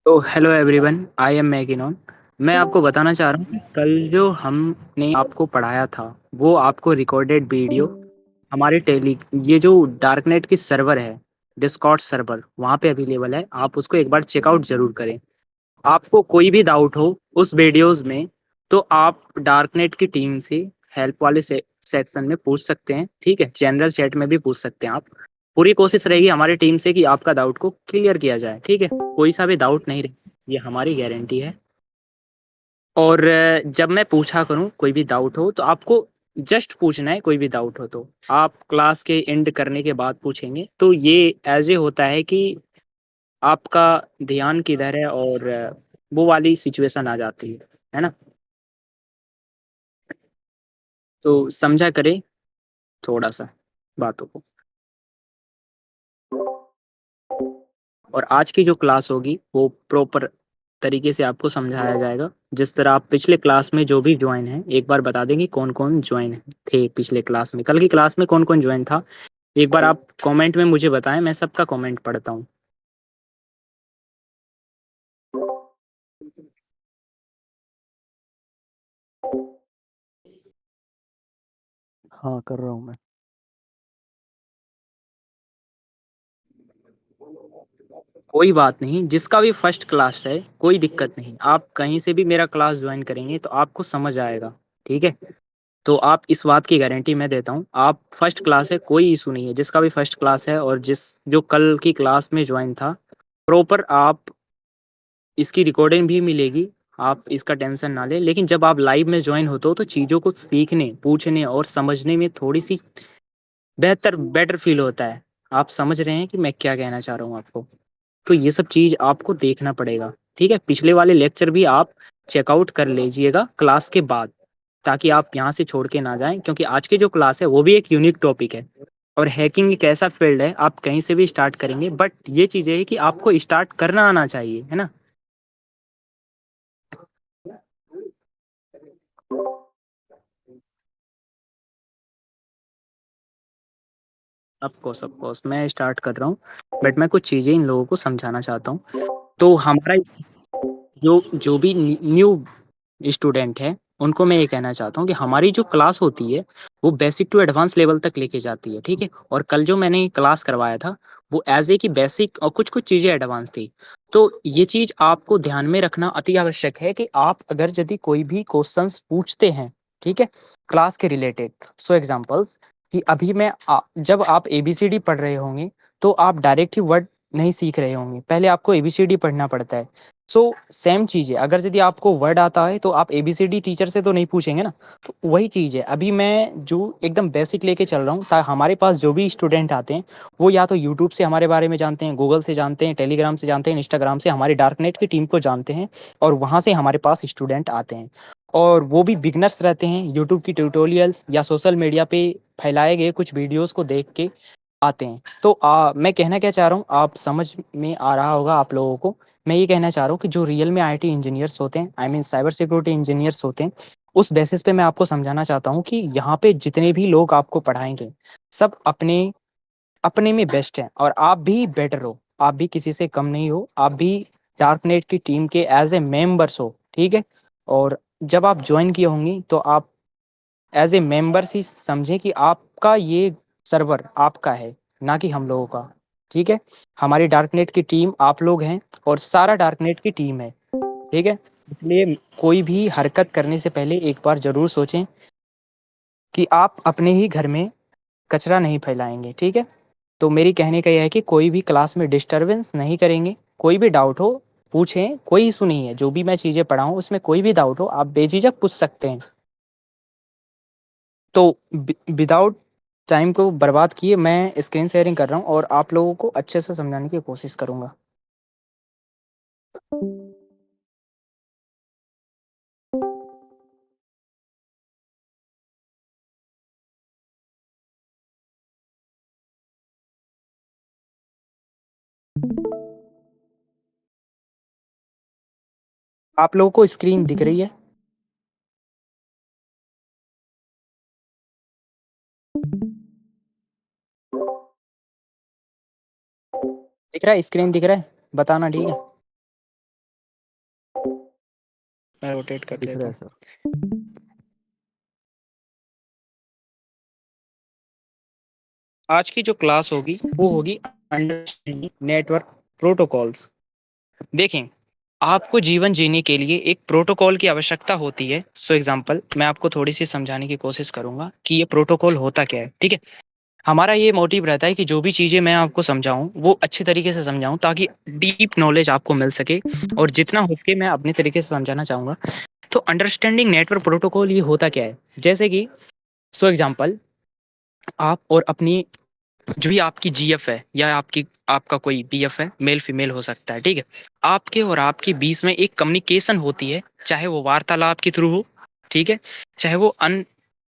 तो hello everyone, I am McKinnon. मैं आपको बताना चाह रहा हूँ कि कल जो हमने आपको पढ़ाया था, वो आपको रिकॉर्डेड वीडियो हमारे टेली ये जो डार्कनेट की सर्वर है, डिस्कॉर्ड सर्वर, वहाँ पे अवेलेबल है। आप उसको एक बार चेकआउट ज़रूर करें। आपको कोई भी डाउट हो उस वीडियोज़ में, तो आप डार्कनेट की टीम से हेल्प वाले सेक्शन में पूछ सकते हैं, ठीक है? जनरल चैट में भी पूछ सकते हैं आप। पूरी कोशिश रहेगी हमारी टीम से कि आपका डाउट को क्लियर किया जाए, ठीक है? कोई सा भी डाउट नहीं रहे, ये हमारी गारंटी है। और जब मैं पूछा करूँ कोई भी डाउट हो, तो आपको जस्ट पूछना है। कोई भी डाउट हो तो आप क्लास के एंड करने के बाद पूछेंगे, तो ये ऐसे होता है कि आपका ध्यान किधर है, और वो वाली सिचुएशन आ जाती है ना? तो समझा करें थोड़ा-सा बातों को। और आज की जो क्लास होगी वो प्रॉपर तरीके से आपको समझाया जाएगा। जिस तरह आप पिछले क्लास में जो भी जॉइन हैं, एक बार बता दें कि कौन-कौन जॉइन थे पिछले क्लास में। कल की क्लास में कौन-कौन जॉइन था? एक बार आप कमेंट में मुझे बताएँ, मैं सबका कमेंट पढ़ता हूँ। हाँ, कर रहा हूँ मैं। कोई बात नहीं, जिसका भी फर्स्ट क्लास है, कोई दिक्कत नहीं। आप कहीं से भी मेरा क्लास जॉइन करेंगे तो आपको समझ आएगा, ठीक है? तो आप इस बात की गारंटी मैं देता हूँ। आप फर्स्ट क्लास है, कोई इशू नहीं है। जिसका भी फर्स्ट क्लास है और जिस जो कल की क्लास में जॉइन था, प्रॉपर आप इसकी रिकॉर्डिंग भी मिलेगी, आप इसका टेंशन ना लें। लेकिन जब आप लाइव में जॉइन होते हो तो चीज़ों को सीखने, पूछने और समझने में थोड़ी-सी बेटर फ़ील होता है। आप समझ रहे हैं कि मैं क्या कहना चाह रहा हूँ आपको? तो ये सब चीज़ आपको देखना पड़ेगा, ठीक है? पिछले वाले लेक्चर भी आप चेकआउट कर लीजिएगा क्लास के बाद, ताकि आप यहाँ से छोड़ के ना जाएँ, क्योंकि आज की जो क्लास है वो भी एक यूनिक टॉपिक है। और हैकिंग एक ऐसा फ़ील्ड है, आप कहीं से भी स्टार्ट करेंगे, बट ये चीज़ है कि आपको स्टार्ट करना आना चाहिए, है ना? ऑफ़ कोर्स मैं स्टार्ट कर रहा हूँ, बट मैं कुछ चीज़ें इन लोगों को समझाना चाहता हूँ। तो हमारा जो जो भी न्यू स्टूडेंट हैं, उनको मैं ये कहना चाहता हूँ कि हमारी जो क्लास होती है, वो बेसिक टू एडवांस लेवल तक लेके जाती है, ठीक है? और कल जो मैंने क्लास करवाया था, वो ऐज़ ए कि बेसिक और कुछ-कुछ चीज़ें एडवांस थी। तो ये चीज़ आपको ध्यान में रखना अति आवश्यक है कि आप अगर यदि कोई भी क्वेश्चन्स पूछते हैं, ठीक है? क्लास के रिलेटेड, सो एग्ज़ाम्पल्स कि अभी जब आप एबीसीडी पढ़ रहे होंगे, तो आप डायरेक्ट ही वर्ड नहीं सीख रहे होंगे। पहले आपको एबीसीडी पढ़ना पड़ता है। सो सेम चीज़ है, अगर यदि आपको वर्ड आता है तो आप एबीसीडी टीचर से तो नहीं पूछेंगे ना। तो वही चीज़ है, अभी मैं जो एकदम बेसिक लेके चल रहा हूँ, हमारे पास जो भी स्टूडेंट आते हैं, वो या तो यूट्यूब से हमारे बारे में जानते हैं, गूगल से जानते हैं, टेलीग्राम से जानते हैं, इंस्टाग्राम से हमारी डार्कनेट की टीम को जानते हैं, और वहाँ से हमारे पास स्टूडेंट आते हैं। और वो भी बिगनर्स रहते हैं, यूट्यूब की ट्यूटोरियल्स या सोशल मीडिया पे फैलाए गए कुछ वीडियोज़ को देख के आते हैं। तो मैं कहना क्या चाह रहा हूँ, आप समझ में आ रहा होगा आप लोगों को। मैं ये कहना चाह रहा हूँ कि जो रियल में आईटी इंजीनियर्स होते हैं, I mean cyber security engineers होते हैं, उस बेसिस पे मैं आपको समझाना चाहता हूँ कि यहाँ पे जितने भी लोग आपको पढ़ाएँगे, सब अपने अपने में बेस्ट हैं, और आप भी बेटर हो। आप भी किसी से कम नहीं हो, आप भी डार्कनेट की टीम के एज़ ए मेंबर्स हो, ठीक है? और जब आप जॉइन किए होंगे, तो आप एज़ ए मेंबर्स ही समझें कि आपका ये सर्वर आपका है, ना कि हम लोगों का, ठीक है? हमारी डार्कनेट की टीम आप लोग हैं, और सारा डार्कनेट की टीम है, ठीक है? इसलिए कोई भी हरकत करने से पहले एक बार ज़रूर सोचें कि आप अपने ही घर में कचरा नहीं फैलाएँगे, ठीक है? तो मेरी कहने का ये है कि कोई भी क्लास में डिस्टर्बेंस नहीं करेंगे। कोई भी डाउट हो, पूछें, कोई इश्यू नहीं है। जो भी मैं चीज़ें पढ़ाऊँ, उसमें कोई भी डाउट हो, आप बेझिझक पूछ सकते हैं। तो विदाउट टाइम को बर्बाद किए मैं स्क्रीन शेयरिंग कर रहा हूँ, और आप लोगों को अच्छे से समझाने की कोशिश करूँगा। आप लोगों को स्क्रीन दिख रही है? दिख रहा है? स्क्रीन दिख रहा है? बताना, ठीक है? मैं रोटेट कर दिख देता रहा है हूँ। सर। आज की जो क्लास होगी वो होगी अंडरस्टैंडिंग नेटवर्क प्रोटोकॉल्स। देखें, आपको जीवन जीने के लिए एक प्रोटोकॉल की आवश्यकता होती है। सो एग्जांपल मैं आपको थोड़ी सी समझाने की कोशिश करूंगा कि ये प्रोटोकॉल होता क्या है। ठीक है, हमारा ये मोटिव रहता है कि जो भी चीजें मैं आपको समझाऊं वो अच्छे तरीके से समझाऊं ताकि डीप नॉलेज आपको मिल सके, और जितना हो सके मैं अपने तरीके से समझाना चाहूंगा। तो अंडरस्टैंडिंग नेटवर्क प्रोटोकॉल ये होता क्या है, जैसे कि सो एग्जांपल आप और अपनी जो भी आपकी जीएफ है या आपकी आपका कोई बीएफ है, मेल फीमेल हो सकता है। ठीक है, आपके और आपके बीच में एक कम्युनिकेशन होती है, चाहे वो वार्तालाप के थ्रू हो, ठीक है, चाहे वो अन्य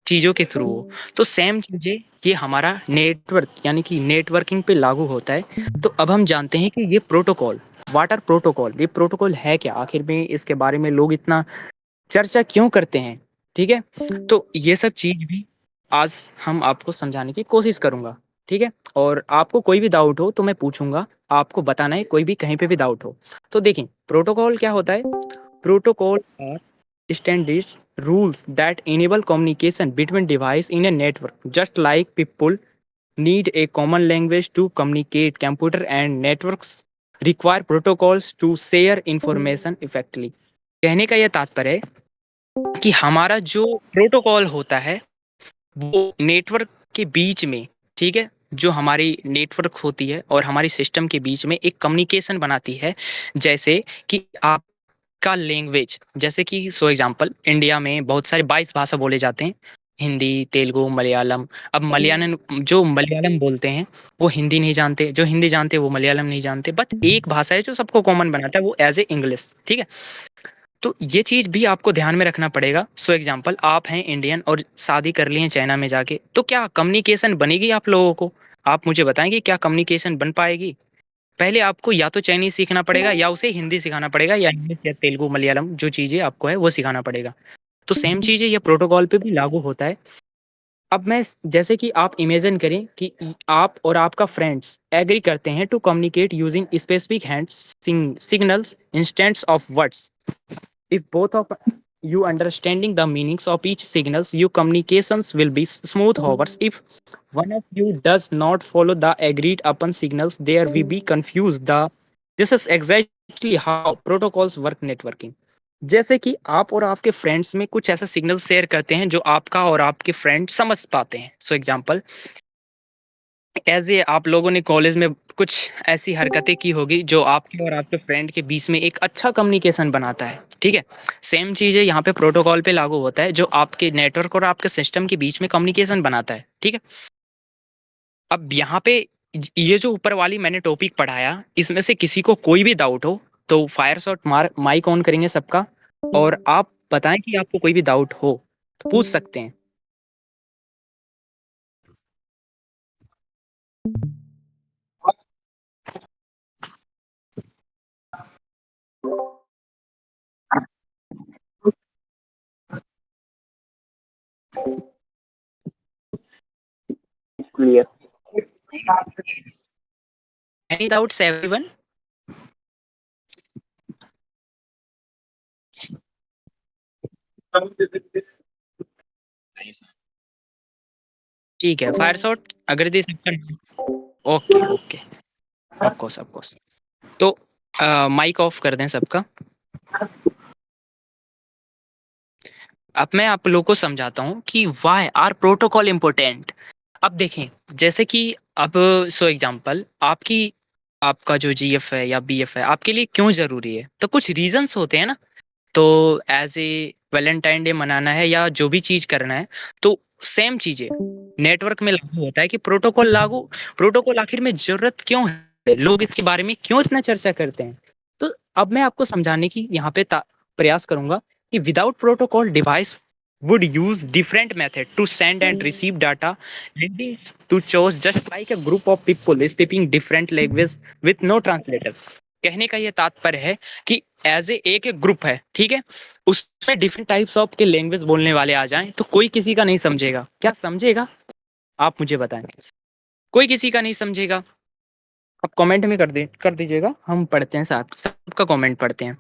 चीजों के थ्रू हो। तो सेम चीजें ये हमारा नेटवर्क यानी कि नेटवर्किंग पे लागू होता है। तो अब हम जानते हैं कि ये प्रोटोकॉल, वाटर प्रोटोकॉल, ये प्रोटोकॉल है क्या, आखिर में इसके बारे में लोग इतना चर्चा क्यों करते हैं। ठीक है, तो ये सब चीज भी आज हम आपको समझाने की कोशिश करूंगा। ठीक है, और आपको कोई भी डाउट हो तो मैं पूछूंगा, आपको बताना है कोई भी कहीं पे भी डाउट हो। तो देखिए प्रोटोकॉल क्या होता है। Protocol are standards rules that enable communication between devices in a network, just like people need a common language to communicate. Computer and networks require protocols to share information effectively. कहने का यह तात्पर्य है कि हमारा जो प्रोटोकॉल होता है वो नेटवर्क के बीच में, ठीक है, जो हमारी नेटवर्क होती है और हमारी सिस्टम के बीच में एक कम्युनिकेशन बनाती है। जैसे कि आपका लैंग्वेज, जैसे कि सो एग्जांपल इंडिया में बहुत सारे 22 भाषा बोले जाते हैं, हिंदी, तेलुगु, मलयालम। अब मलयालम, जो मलयालम बोलते हैं वो हिंदी नहीं जानते, जो हिंदी जानते हैं वो मलयालम नहीं जानते, बट एक भाषा है जो सबको कॉमन बनाता है, वो एज ए इंग्लिश। ठीक है, तो ये चीज भी आपको ध्यान में रखना पड़ेगा। सो एग्जांपल आप हैं इंडियन और शादी कर लिए हैं चाइना में जाके, तो क्या कम्युनिकेशन बनेगी आप लोगों को? आप मुझे बताएंगे क्या कम्युनिकेशन बन पाएगी? पहले आपको या तो चाइनीज सीखना पड़ेगा या उसे हिंदी सिखाना पड़ेगा या इंग्लिश या तेलुगु मलयालम, जो चीजें आपको है वो सिखाना पड़ेगा। तो सेम चीजें ये प्रोटोकॉल पे भी लागू होता है। अब मैं जैसे कि आप इमेजिन करें कि आप और आपका फ्रेंड्स एग्री करते हैं to communicate using specific hand signals instead of words. If both of you understanding the meanings of each signals, your communications will be smooth. However, if one of you does not follow the agreed upon signals, there will be confused. This is exactly how protocols work networking. जैसे कि आप और आपके friends में कुछ ऐसा signal share करते हैं जो आपका और आपके फ्रेंड समझ पाते हैं। सो एग्जांपल, ऐसे आप लोगों ने कॉलेज में कुछ ऐसी हरकतें की होगी जो आपके और आपके फ्रेंड के बीच में एक अच्छा कम्युनिकेशन बनाता है। ठीक है, सेम चीज़ है यहाँ पे प्रोटोकॉल पे लागू होता है, जो आपके नेटवर्क और आपके सिस्टम के बीच में कम्युनिकेशन बनाता है। ठीक है, अब यहाँ पे ये जो ऊपर वाली मैंने टॉपिक पढ़ाया, इसमें से किसी को कोई भी डाउट हो तो फायर शॉट मार माइक ऑन करेंगे सबका, और आप बताएं कि आपको कोई भी डाउट हो तो पूछ सकते हैं। क्लियर? Any doubts everyone? ठीक है, फायर शॉट अगर दे सकते। Okay okay, of course of course. तो माइक ऑफ कर दें सबका। अब मैं आप लोगों को समझाता हूँ कि व्हाई आर प्रोटोकॉल इम्पोर्टेंट। अब देखें, जैसे कि अब सो एग्जांपल आपकी आपका जो जीएफ है या बीएफ है आपके लिए क्यों जरूरी है, तो कुछ रीजंस होते हैं ना। तो एज ए वैलेंटाइन डे मनाना है या जो भी चीज करना है, तो सेम चीजें नेटवर्क में लागू होता है कि प्रोटोकॉल लागू, प्रोटोकॉल आखिर में जरूरत क्यों है, लोग इसके बारे में क्यों इतना चर्चा करते हैं। तो अब मैं आपको समझाने की यहाँ पे प्रयास करूंगा कि without protocol device would use different method to send and receive data, leading to choose just like a group of people speaking different languages with no translator। कहने का ये तात्पर्य है कि एज ए एक एक ग्रुप है, ठीक है, उसमें डिफरेंट टाइप्स ऑफ के लैंग्वेज बोलने वाले आ जाएं तो कोई किसी का नहीं समझेगा। क्या समझेगा? आप मुझे बताएं। कोई किसी का नहीं समझेगा। आप कमेंट में कर दीजिएगा, हम पढ़ते हैं, साथ सबका कमेंट पढ़ते हैं।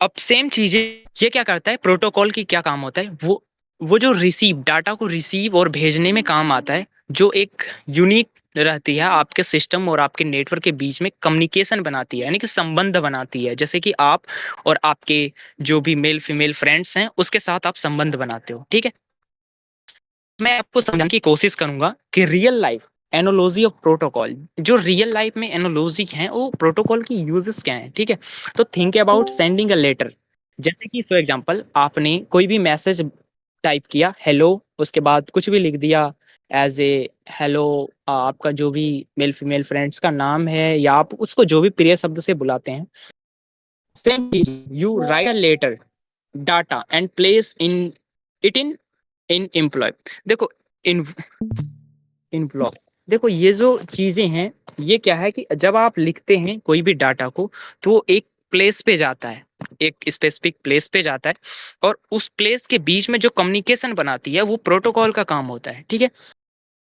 अब सेम चीज़ें ये क्या करता है, प्रोटोकॉल की क्या काम होता है, वो जो डाटा को रिसीव और भेजने में काम आता है, जो एक यूनिक रहती है आपके सिस्टम और आपके नेटवर्क के बीच में कम्युनिकेशन बनाती है, यानी कि संबंध बनाती है। जैसे कि आप और आपके जो भी मेल फीमेल फ्रेंड्स हैं, उसके साथ आप संबंध बनाते हो, ठीक है? मैं आपको समझाने की कोशिश करूंगा कि real life analogy of protocol, जो रियल लाइफ में एनोलॉजी हैं वो प्रोटोकॉल की यूजेस क्या हैं, ठीक है? तो think about sending a letter. जैसे कि फॉर एग्जांपल आपने कोई भी मैसेज टाइप किया हेलो, उसके बाद कुछ भी लिख दिया एज ए हेलो, आपका जो भी मेल फीमेल फ्रेंड्स का नाम है या आप उसको जो भी प्रिय शब्द से बुलाते हैं, सेम चीज you write a letter data and place in it in एम्प्लॉय। देखो इन इन ब्लॉक, देखो ये जो चीजें हैं, ये क्या है कि जब आप लिखते हैं कोई भी डाटा को, तो वो एक प्लेस पे जाता है, एक स्पेसिफिक प्लेस पे जाता है, और उस प्लेस के बीच में जो कम्युनिकेशन बनाती है वो प्रोटोकॉल का काम होता है, ठीक है?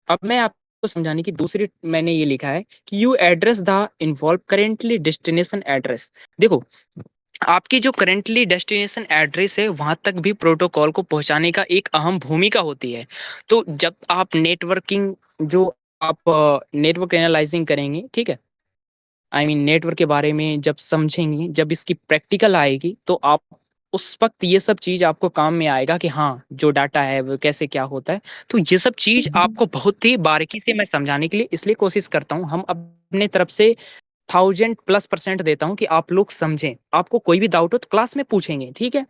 अब मैं आपको समझाने की दूसरी मैंने ये लिखा है कि you address the involve currently destination address. देखो आपकी जो करंटली डेस्टिनेशन एड्रेस है वहां तक भी प्रोटोकॉल को पहुंचाने का एक अहम भूमिका होती है। तो जब आप नेटवर्किंग जो आप नेटवर्क एनालाइजिंग करेंगे, ठीक है, आई मीन नेटवर्क के बारे में जब समझेंगे, जब इसकी प्रैक्टिकल आएगी, तो आप उस वक्त ये सब चीज आपको काम में आएगा कि हाँ जो डाटा है वो कैसे क्या होता है। तो ये सब चीज आपको बहुत ही बारीकी से मैं समझाने के लिए इसलिए कोशिश करता हूँ, हम अपने तरफ से 1000+% देता हूँ कि आप लोग समझें। आपको कोई भी डाउट हो तो क्लास में पूछेंगे, ठीक है?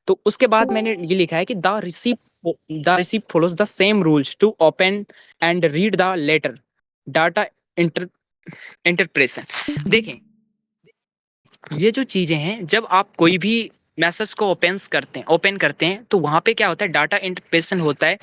तो उसके बाद मैंने ये लिखा है कि the receipt follows the same rules to open and read the letter data inter interpretation. देखें ये जो चीजें हैं, जब आप कोई भी मैसेज को ओपन करते हैं तो वहां पे क्या होता है, डाटा इंटरप्रेशन होता है,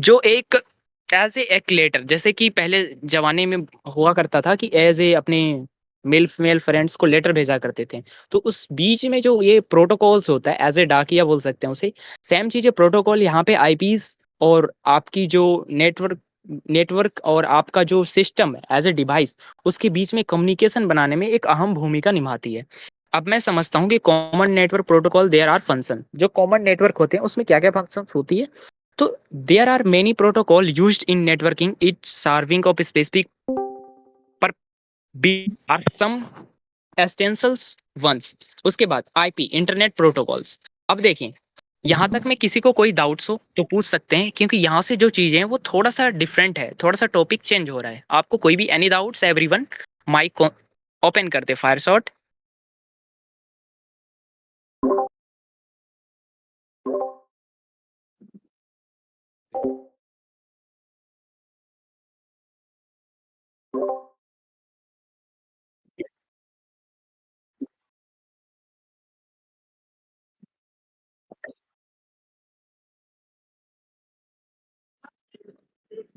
जो एक एज ए एक लेटर, जैसे कि पहले जमाने में हुआ करता था कि एज ए अपने मेल फीमेल फ्रेंड्स को लेटर भेजा करते थे। तो उस बीच में जो ये प्रोटोकॉल्स होता है, एज ए डाकिया बोल सकते हैं उसे, सेम चीजें प्रोटोकॉल यहाँ पे आईपीस और आपकी जो नेटवर्क नेटवर्क और आपका जो सिस्टम है एज ए डिवाइस, उसके बीच में कम्युनिकेशन बनाने में एक अहम भूमिका निभाती है। अब मैं समझता हूँ कि common network protocol there are function, जो कॉमन नेटवर्क होते हैं उसमें क्या क्या फंक्शन होती है। तो there are many protocol used in networking it's serving of specific पर be are some essentials ones. उसके बाद आईपी इंटरनेट प्रोटोकॉल्स। अब देखें यहाँ तक में किसी को कोई डाउट्स हो तो पूछ सकते हैं, क्योंकि यहाँ से जो चीजें हैं वो थोड़ा सा डिफरेंट है, थोड़ा सा टॉपिक चेंज हो रहा है। आपको कोई भी any doubts everyone, mic open करते फायर शॉट।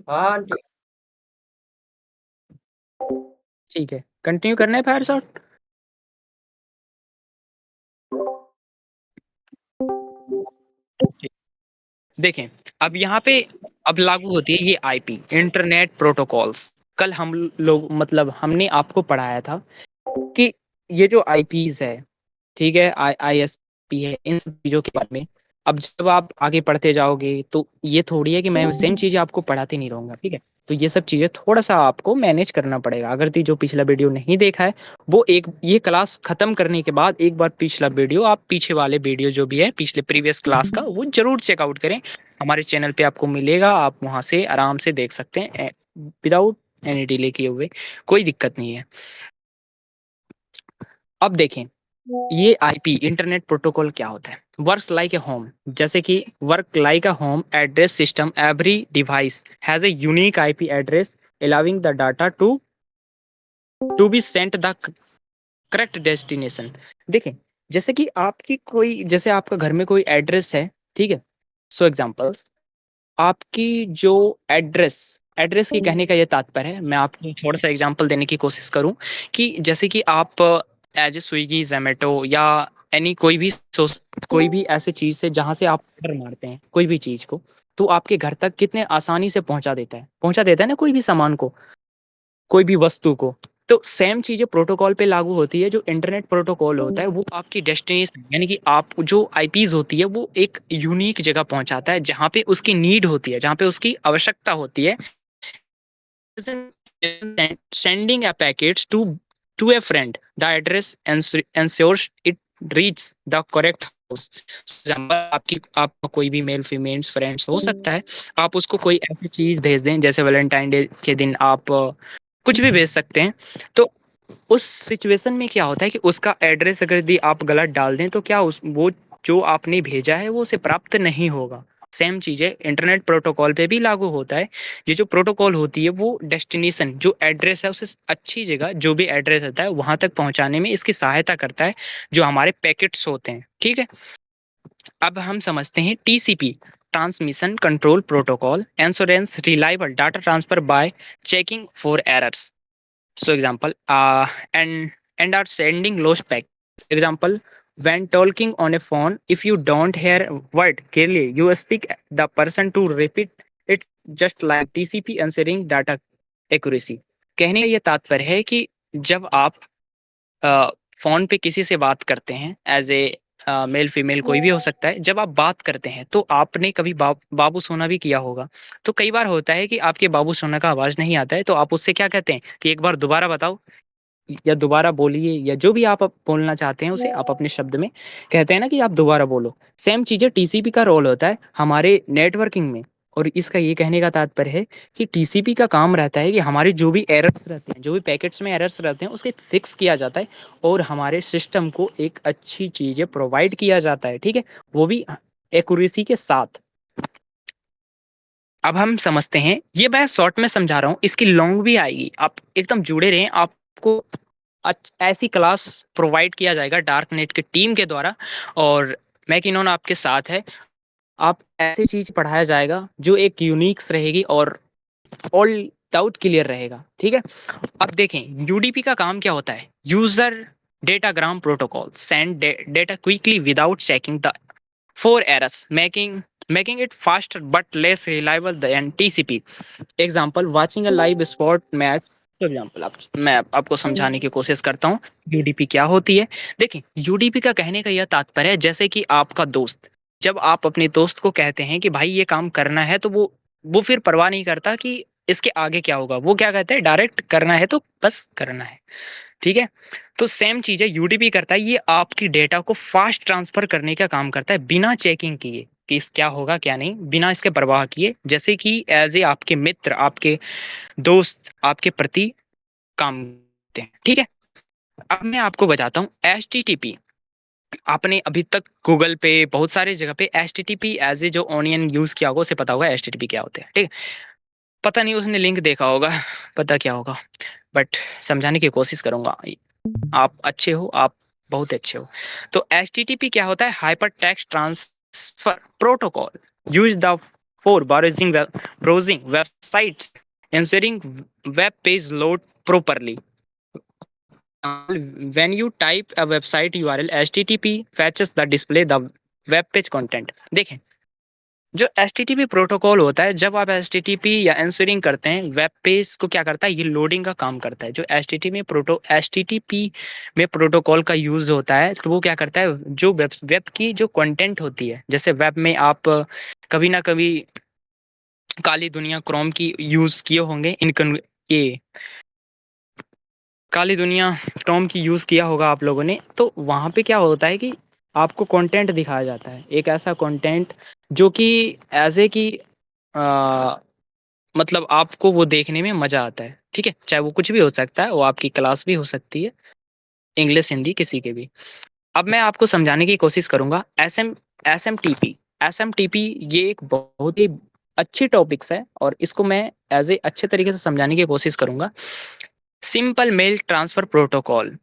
हाँ ठीक है, कंटिन्यू करना है फायर शॉट। देखें अब यहाँ पे अब लागू होती है ये आईपी इंटरनेट प्रोटोकॉल्स। कल हम लोग मतलब हमने आपको पढ़ाया था कि ये जो आईपीज है, ठीक है, आईएसपी है, इन सब चीजों के बारे में अब जब आप आगे पढ़ते जाओगे तो ये थोड़ी है कि मैं सेम चीजें आपको पढ़ाते नहीं रहूंगा, ठीक है? तो ये सब चीजें थोड़ा सा आपको मैनेज करना पड़ेगा। अगर तो जो पिछला वीडियो नहीं देखा है, वो एक ये क्लास खत्म करने के बाद एक बार पिछला वीडियो, आप पीछे वाले वीडियो जो भी है पिछले प्रीवियस क्लास का, वो जरूर चेकआउट करें। हमारे चैनल पे आपको मिलेगा, आप वहां से आराम से देख सकते हैं विदाउट एनी डिले किए हुए, कोई दिक्कत नहीं है। अब देखें ये आईपी इंटरनेट प्रोटोकॉल क्या होता है। वर्क्स लाइक ए होम, जैसे कि work like a home address system, every device has a unique IP address allowing the data to be sent the correct destination. देखें जैसे कि आपकी कोई, जैसे आपका घर में कोई एड्रेस है, ठीक है, सो एग्जांपल्स आपकी जो एड्रेस एड्रेस की कहने का ये तात्पर्य है, मैं आपको थोड़ा सा एग्जांपल देने की कोशिश करूं कि जैसे कि आप एज ए स्विगी जोमेटो या एनी कोई भी ऐसे चीज से जहां से आप ऑर्डर मारते हैं कोई भी चीज को, तो आपके घर तक कितने आसानी से पहुंचा देता है ना कोई भी सामान को, कोई भी वस्तु को। तो सेम चीज़ें प्रोटोकॉल पे लागू होती है। जो इंटरनेट प्रोटोकॉल होता है वो आपकी डेस्टिनेशन यानी कि आप जो आईपीज़ होती है वो एक यूनिक जगह पहुँचाता है जहाँ पे उसकी नीड होती है, जहाँ पे उसकी आवश्यकता होती है। Sending a package to a friend, the address ensures it reach the correct house. Example आपका कोई भी मेल फीमेल्स फ्रेंड्स हो सकता है, आप उसको कोई ऐसी चीज भेज दें जैसे वैलेंटाइन डे के दिन आप कुछ भी भेज सकते हैं। तो उस सिचुएशन में क्या होता है कि उसका एड्रेस अगर यदि आप गलत डाल दें तो क्या उस वो जो आपने भेजा है वो उसे प्राप्त नहीं होगा। सेम चीज़ है इंटरनेट प्रोटोकॉल पे भी लागू होता है। ये जो प्रोटोकॉल होती है वो डेस्टिनेशन जो एड्रेस है उसे अच्छी जगह जो भी एड्रेस होता है वहां तक पहुंचाने में इसकी सहायता करता है, जो हमारे पैकेट्स होते हैं। ठीक है, अब हम समझते हैं TCP, transmission control protocol, insurance reliable data transfer by checking for errors. So example, and are sending lost pack. Example, when talking on a phone, if you don't hear a word clearly, you speak the person to repeat it, just like TCP ensuring data accuracy. कहने का ये तात्पर्य है कि जब आप phone पे किसी से बात करते हैं एज़ ए मेल फीमेल कोई भी हो सकता है। जब आप बात करते हैं तो आपने कभी बाबू सोना भी किया होगा। तो कई बार होता है कि आपके बाबू सोना का आवाज़ नहीं आता है तो आप उससे क्या कहते हैं कि एक बार दोबारा बताओ या दोबारा बोलिए, या जो भी आप बोलना चाहते हैं उसे आप अपने शब्द में कहते हैं ना कि आप दोबारा बोलो। सेम चीज़ें टीसीपी का रोल होता है हमारे नेटवर्किंग में। और इसका ये कहने का तात्पर्य है कि टीसीपी का काम रहता है कि हमारे जो भी एरर्स रहते हैं, जो भी पैकेट्स में एरर्स रहते हैं उसे फिक्स किया जाता है और हमारे सिस्टम को एक अच्छी चीज़ें प्रोवाइड किया जाता है। ठीक है, वो भी एक्यूरेसी के साथ। अब हम समझते हैं, ये मैं शॉर्ट में समझा रहा हूँ, इसकी लॉन्ग भी आएगी, आप एकदम जुड़े रहें। आपको ऐसी क्लास प्रोवाइड किया जाएगा डार्क नेट की टीम के द्वारा और मैकिनॉन आपके साथ है। आप ऐसी चीज पढ़ाया जाएगा जो एक यूनिक्स रहेगी और ऑल डाउट क्लियर रहेगा। ठीक है, अब देखें यूडीपी का काम क्या होता है। User datagram protocol send data quickly without checking the four errors making it faster but less reliable than TCP. Example, watching a live sport match. For example मैं आपको समझाने की कोशिश करता हूँ यूडीपी क्या होती है। देखिए यूडीपी का कहने का यह तात्पर्य है जैसे कि आपका दोस्त, जब आप अपने दोस्त को कहते हैं कि भाई ये काम करना है तो वो फिर परवाह नहीं करता कि इसके आगे क्या होगा। वो क्या कहते हैं, डायरेक्ट करना है तो बस करना है। ठीक है, तो सेम चीज है यूडीपी करता है, ये आपकी डेटा को फास्ट ट्रांसफर करने का काम करता है बिना चेकिंग किए कि क्या होगा क्या नहीं, बिना इसके परवाह किए, जैसे कि एज ए आपके मित्र, आपके दोस्त आपके प्रति काम करते हैं। ठीक है, अब मैं आपको बताता हूँ एच टी टी पी। आपने अभी तक गूगल पे बहुत सारे जगह पे H T T P as a जो ऑनियन यूज किया होगा उसे पता होगा एच टी टी पी क्या होते हैं। ठीक है, पता नहीं उसने लिंक देखा होगा, पता क्या होगा, बट समझाने की कोशिश करूंगा। आप अच्छे हो, आप बहुत अच्छे हो। तो एचटीटीपी क्या होता है, hyper text transfer protocol use the for browsing websites ensuring web page load properly. When you type a website URL, http fetches the display the web page content. देखें जो एचटीटीपी प्रोटोकॉल होता है, जब आप HTTP या answering करते हैं web page को, क्या करता है ये लोडिंग का काम करता है। जो एचटीटीपी में प्रोटोकॉल का यूज होता है तो वो क्या करता है, जो वेब की जो कंटेंट होती है, जैसे वेब में आप कभी ना कभी काली दुनिया क्रोम की यूज किए होंगे, ये काली दुनिया क्रोम की यूज किया होगा आप लोगों ने। तो वहां पे क्या होता है कि आपको कंटेंट दिखाया जाता है, एक ऐसा कंटेंट जो कि एज ए की मतलब आपको वो देखने में मजा आता है। ठीक है, चाहे वो कुछ भी हो सकता है, वो आपकी क्लास भी हो सकती है, इंग्लिश हिंदी किसी के भी। अब मैं आपको समझाने की कोशिश करूंगा एस एम टी पी। ये एक बहुत ही अच्छी टॉपिक्स है और इसको मैं एज ए अच्छे तरीके से समझाने की कोशिश करूंगा। सिंपल मेल ट्रांसफर प्रोटोकॉल,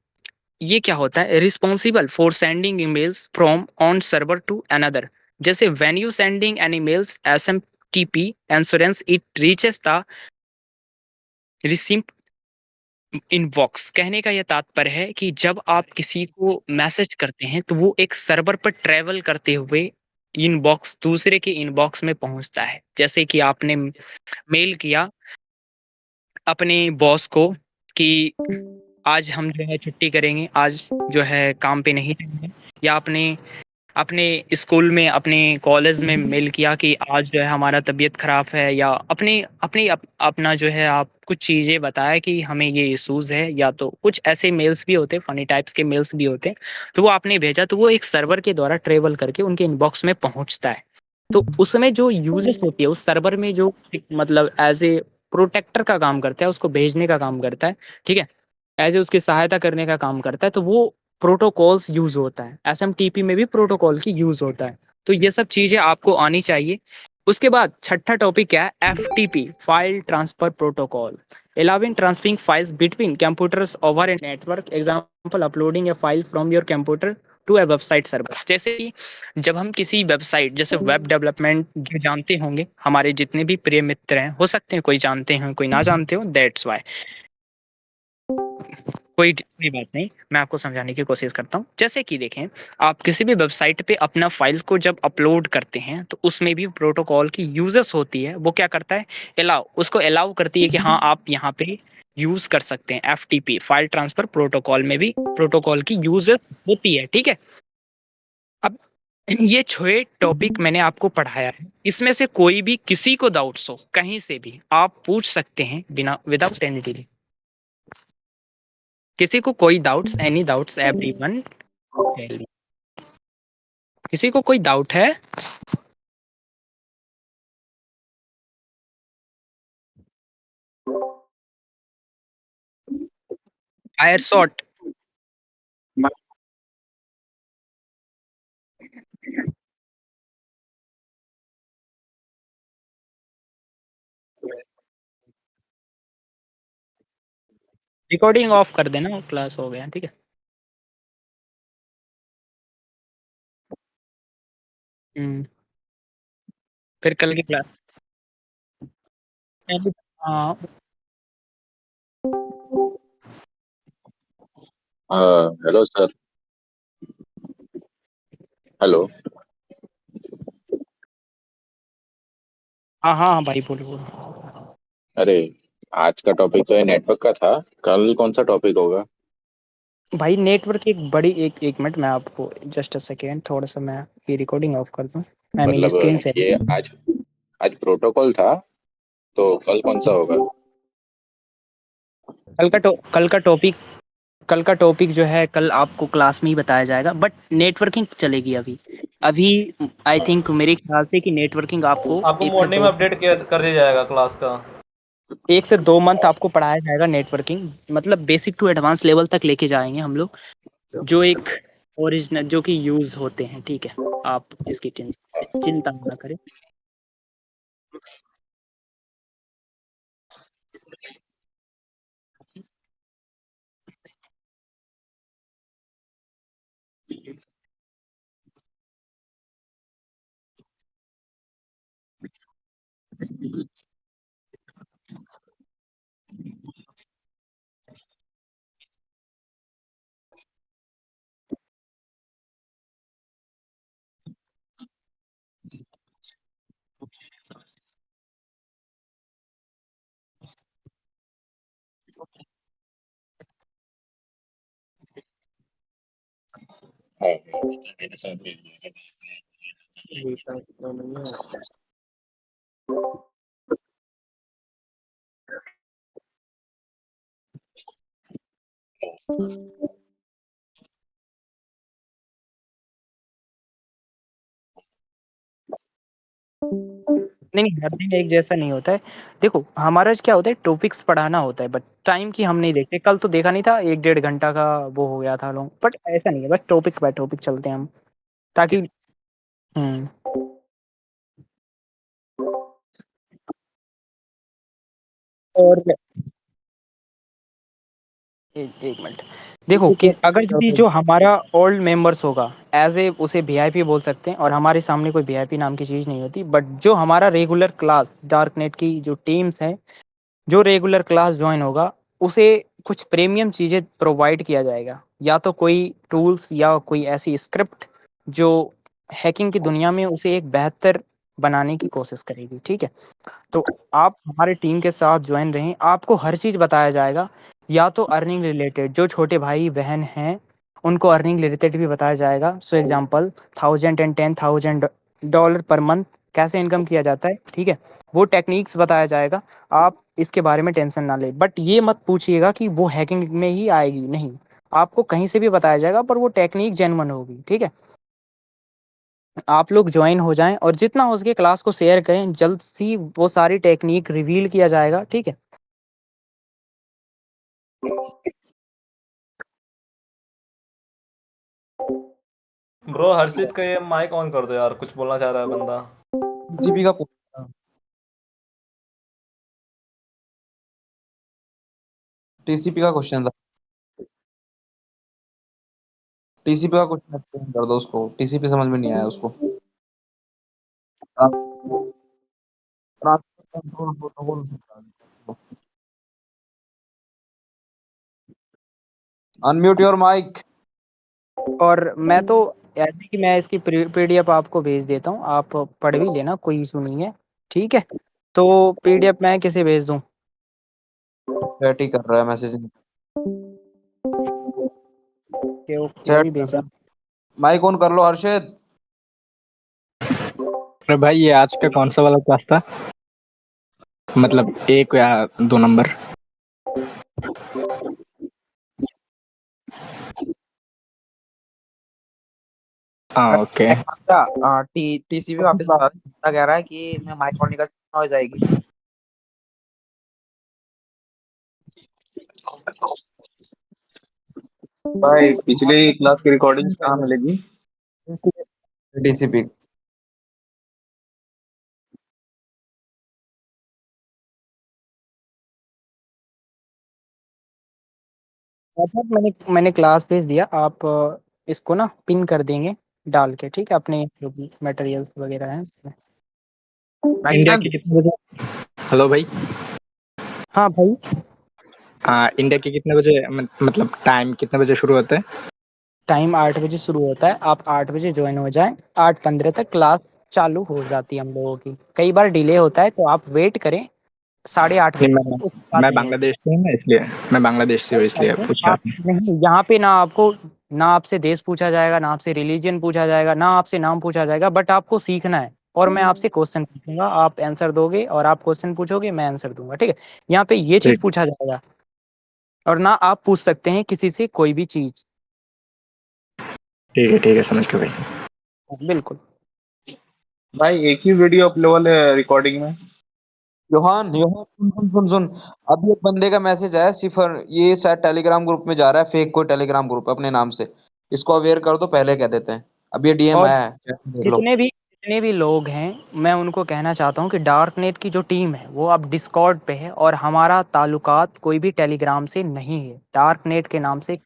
ये क्या होता है, responsible for sending emails from on server to another. जैसे when you sending an emails SMTP ensures it reaches the receipt inbox. कहने का यह तात्पर्य है कि जब आप किसी को मैसेज करते हैं तो वो एक सर्वर पर ट्रेवल करते हुए इनबॉक्स दूसरे के इनबॉक्स में पहुंचता है। जैसे कि आपने मेल किया अपने बॉस को कि आज हम जो है छुट्टी करेंगे, आज जो है काम पे नहीं जाएँगे, या अपने अपने स्कूल में, अपने कॉलेज में मेल किया कि आज जो है हमारा तबीयत खराब है, या अपना जो है आप कुछ चीज़ें बताया कि हमें ये इश्यूज़ है, या तो कुछ ऐसे मेल्स भी होते हैं, फ़नी टाइप्स के मेल्स भी होते हैं, तो वो आपने भेजा तो वो एक सर्वर के द्वारा ट्रैवल करके उनके इनबॉक्स में पहुँचता है। तो उसमें जो यूज़ेस होती है उस सर्वर में जो एक मतलब एज़ ए प्रोटेक्टर का काम करता है, उसको भेजने का काम करता है, ठीक है? एज़ ए उसकी सहायता करने का काम करता है, तो वो प्रोटोकॉल्स यूज़ होता है। एसएमटीपी में भी प्रोटोकॉल की यूज़ होता है। तो ये सब चीज़ें आपको आनी चाहिए। उसके बाद छठा टॉपिक क्या है? FTP, file transfer protocol, allowing transferring files between computers over a network, example uploading a file from your computer to a website server. जैसे कि जब हम किसी वेबसाइट जैसे वेब डेवलपमेंट जो जानते होंगे, हमारे जितने भी प्रिय मित्र हैं, हो सकते हैं कोई जानते हों, कोई ना जानते हो, दैट्स व्हाई। कोई बात नहीं, मैं आपको समझाने की कोशिश करता हूँ। जैसे कि देखें, आप किसी भी वेबसाइट पे अपना फ़ाइल को जब अपलोड करते हैं, तो उसमें भी प्रोटोकॉल की यूज़ेस होती है। वो क्या करता है? उसको अलाउ करती है कि हाँ, आप यहाँ पे यूज़ कर सकते हैं। एफटीपी, फाइल ट्रांसफर प्रोटोकॉल में भी प्रोटोकॉल की यूज़ेस होती है, ठीक है? अब ये 6 टॉपिक मैंने आपको पढ़ाया है। इसमें से कोई भी किसी को डाउट्स हो, कहीं से भी, आप पूछ सकते हैं बिना विदाउट एनी डिले। किसी को कोई doubts, any doubts everyone tell me. किसी को कोई डाउट है? Fire shot. रिकॉर्डिंग ऑफ कर देना, क्लास हो गया, ठीक है? हुँ, फिर कल की क्लास हाँ, हेलो सर। हेलो। हाँ, हाँ, हाँ, भाई बोलो, बोलो। अरे, आज का टॉपिक तो ये नेटवर्क का था। कल कौन सा टॉपिक होगा? भाई नेटवर्क एक बड़ी एक 1 मिनट मैं आपको जस्ट अ सेकंड थोड़ा-सा मैं ये रिकॉर्डिंग ऑफ कर दूँ। आई मीन मतलब स्क्रीन ये शेयरिंग। आज आज प्रोटोकॉल था, तो कल कौन सा होगा? कल का टॉपिक जो है कल आपको क्लास में ही बताया जाएगा, बट नेटवर्किंग चलेगी अभी। अभी आई थिंक मेरे ख्याल से कि नेटवर्किंग आपको आपको 1 से मॉर्निंग 2 में अपडेट कर दिया जाएगा क्लास का। 1 से 2 मंथ आपको पढ़ाया जाएगा नेटवर्किंग, मतलब बेसिक टू एडवांस लेवल तक लेके जाएँगे हम लोग, जो एक ओरिजिनल जो कि यूज़ होते हैं, ठीक है? आप इसकी चिंता ना करें। हाँ, मेरे साथ भी है। नहीं, नहीं, हर दिन एक जैसा नहीं होता है। देखो, हमारा क्या होता है टॉपिक्स पढ़ाना होता है, बट टाइम की हम नहीं देखते। कल तो देखा नहीं था 1 डेढ़ घंटा का वो हो गया था लॉन्ग, बट ऐसा नहीं है, बस टॉपिक बाय टॉपिक चलते हैं हम, ताकि हुँ, और एक मिनट। देखो कि अगर यदि जो हमारा ओल्ड मेंबर्स होगा, एज़ ए उसे वीआईपी बोल सकते हैं, और हमारे सामने कोई वीआईपी नाम की चीज़ नहीं होती, बट जो हमारा रेगुलर क्लास डार्कनेट की जो टीम्स हैं, जो रेगुलर क्लास जॉइन होगा, उसे कुछ प्रीमियम चीज़ें प्रोवाइड किया जाएगा। या तो कोई टूल्स या कोई ऐसी स्क्रिप्ट जो हैकिंग की दुनिया में उसे एक बेहतर बनाने की कोशिश करेगी, ठीक है? तो आप हमारे टीम के साथ जॉइन रहें, आपको हर चीज़ बताया जाएगा। या तो अर्निंग रिलेटेड, जो छोटे भाई बहन हैं उनको अर्निंग रिलेटेड भी बताया जाएगा। So example 1000 and $10,000 per month कैसे इनकम किया जाता है, ठीक है, वो टेक्निक्स बताया जाएगा। आप इसके बारे में टेंशन ना ले, बट ये मत पूछिएगा कि वो हैकिंग में ही आएगी, नहीं, आपको कहीं से भी बताया जाएगा पर वो टेक्निक जेन्युइन होगी, ठीक है। आप लोग ज्वाइन हो जाएं और जितना हो सके क्लास को शेयर करें, जल्द ही वो सारी टेक्निक रिवील किया जाएगा, ठीक है। ब्रो हर्षित का ये माइक ऑन कर दो यार, कुछ बोलना चाह रहा है बंदा। टीसीपी का टीसीपी का क्वेश्चन था। टीसीपी का क्वेश्चन एक्सप्लेन कर दो उसको, टीसीपी समझ में नहीं आया उसको। Transfer control protocol unmute your mic. और मैं तो ऐसे कि मैं इसकी पीडीएफ आपको भेज देता हूँ, आप पढ़ भी लेना, कोई इशू नहीं है, ठीक है। तो पीडीएफ मैं किसे भेज दूँ? चैट ही कर रहा है, मैसेज नहीं। ओके ओके, चैट अभी कर भेजा। रहा है। माइक ऑन कर लो हर्षित। अरे भाई ये आज का कौन सा वाला क्लास था, मतलब 1 या 2 नंबर? हाँ ओके। टीसीपी वापस बता दे, बंदा कह रहा है कि मैं माइक ऑन नहीं कर सकता, नॉइज आएगी। भाई पिछली क्लास की रिकॉर्डिंग्स कहाँ मिलेगी? टीसीपी सर मैंने क्लास भेज दिया, आप इसको ना पिन कर देंगे डाल के, ठीक है, अपने जो भी मटेरियल्स वगैरह हैं उसमें। इंडिया मैक्सिमम के कितने बजे? हेलो भाई। हाँ भाई, हाँ, इंडिया के कितने बजे, मतलब टाइम कितने बजे शुरू होता है? टाइम 8 बजे शुरू होता है, आप 8 बजे ज्वाइन हो जाएं, 8:15 तक क्लास चालू हो जाती है हम लोगों की। कई बार डिले होता है तो आप वेट करें 8:30 नहीं, बजे तक, उसके बाद मैं नहीं होता। बांग्लादेश से हूँ ना, इसलिए मैं बांग्लादेश से हूँ, कोई इसलिए बात नहीं, पूछ रहा आप नहीं, यहाँ पे ना आपसे देश पूछा जाएगा, ना आपसे रिलीजन पूछा जाएगा, ना आपसे नाम पूछा जाएगा, बट आपको सीखना है। और मैं आपसे क्वेश्चन पूछूंगा, आप आंसर दोगे, और आप क्वेश्चन पूछोगे, मैं आंसर दूंगा, ठीक है। यहाँ पे ये था। चीज पूछा जाएगा, और ना आप पूछ सकते हैं किसी से कोई भी चीज। ठीक है, समझ गया भाई। बिल्कुल। भाई एक ही वीडियो अपलोड है रिकॉर्डिंग में? योहान योहान सुन सुन सुन सुन। अभी एक बंदे का मैसेज आया सिफर, ये शायद टेलीग्राम ग्रुप में जा रहा है, फेक कोई टेलीग्राम ग्रुप अपने नाम से। इसको अवेयर कर दो, पहले कह देते हैं। अब ये डीएम और आया है, चैट में देख लो। जितने भी लोग हैं, मैं उनको कहना चाहता हूँ कि डार्क नेट की जो टीम है वो अब डिस्कॉर्ड पे है, और हमारा ताल्लुकात कोई भी टेलीग्राम से नहीं है। डार्क नेट के नाम से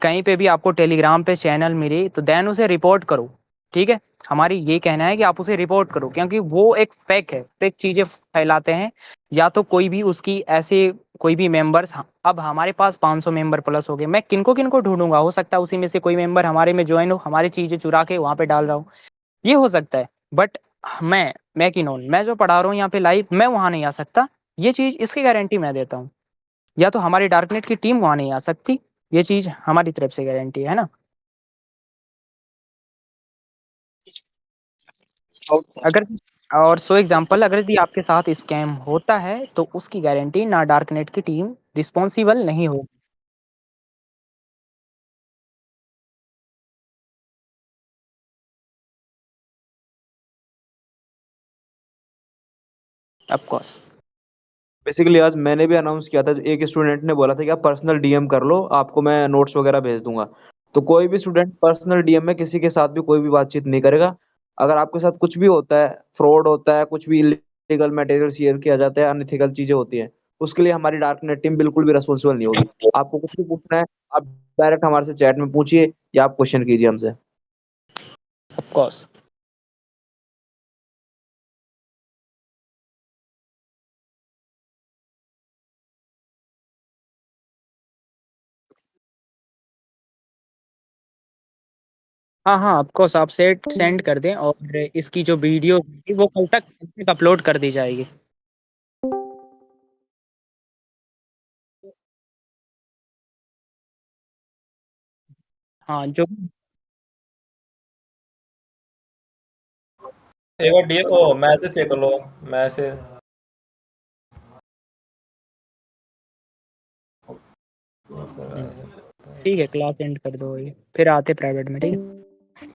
कहीं पे भी आपको टेलीग्राम पे चैनल मिले तो देन उसे रिपोर्ट करो, ठीक है। हमारी ये कहना है कि आप उसे रिपोर्ट करो, क्योंकि वो एक फेक चीजें फैलाते हैं। या तो कोई भी उसकी ऐसे कोई भी मेंबर्स, अब हमारे पास 500 मेंबर प्लस हो गए, मैं किनको किनको ढूंढूंगा, हो सकता है उसी में से कोई मेंबर हमारे में ज्वाइन हो, हमारी चीजें चुरा के वहां पे डाल रहा हूँ, ये हो सकता है। बट मैं कि नॉन, मैं जो पढ़ा रहा हूँ यहाँ पे लाइव, मैं वहां नहीं आ सकता, ये चीज इसकी गारंटी मैं देता हूँ। या तो हमारी डार्कनेट की टीम वहां नहीं आ सकती, ये चीज हमारी तरफ से गारंटी है ना। अगर और सो एग्जांपल, अगर यदि आपके साथ स्कैम होता है तो उसकी गारंटी ना डार्कनेट की टीम रिस्पॉन्सिबल नहीं होगी। Of course. बेसिकली आज मैंने भी अनाउंस किया था, एक स्टूडेंट ने बोला था कि आप पर्सनल डीएम कर लो, आपको मैं नोट्स वगैरह भेज दूंगा। तो कोई भी स्टूडेंट पर्सनल डीएम में किसी के साथ भी कोई भी बातचीत नहीं करेगा। अगर आपके साथ कुछ भी होता है, फ्रॉड होता है, कुछ भी इलीगल मटेरियल शेयर किया जाता है, अनएथिकल चीजें होती हैं, उसके लिए हमारी डार्कनेट टीम बिल्कुल भी रेस्पॉन्सिबल नहीं होगी। आपको कुछ भी पूछना है, आप डायरेक्ट हमारे से चैट में पूछिए या आप क्वेश्चन कीजिए हमसे। Of course. हाँ हाँ, ऑफ कोर्स, आप सेट सेंड कर दें, और इसकी जो वीडियो वो कल तक अपलोड कर दी जाएगी। हाँ जो एक बार डी ओ मैसेज चेक कर लो, मैसेज। ठीक है, क्लास एंड कर दो ये, फिर आते प्राइवेट में, ठीक है।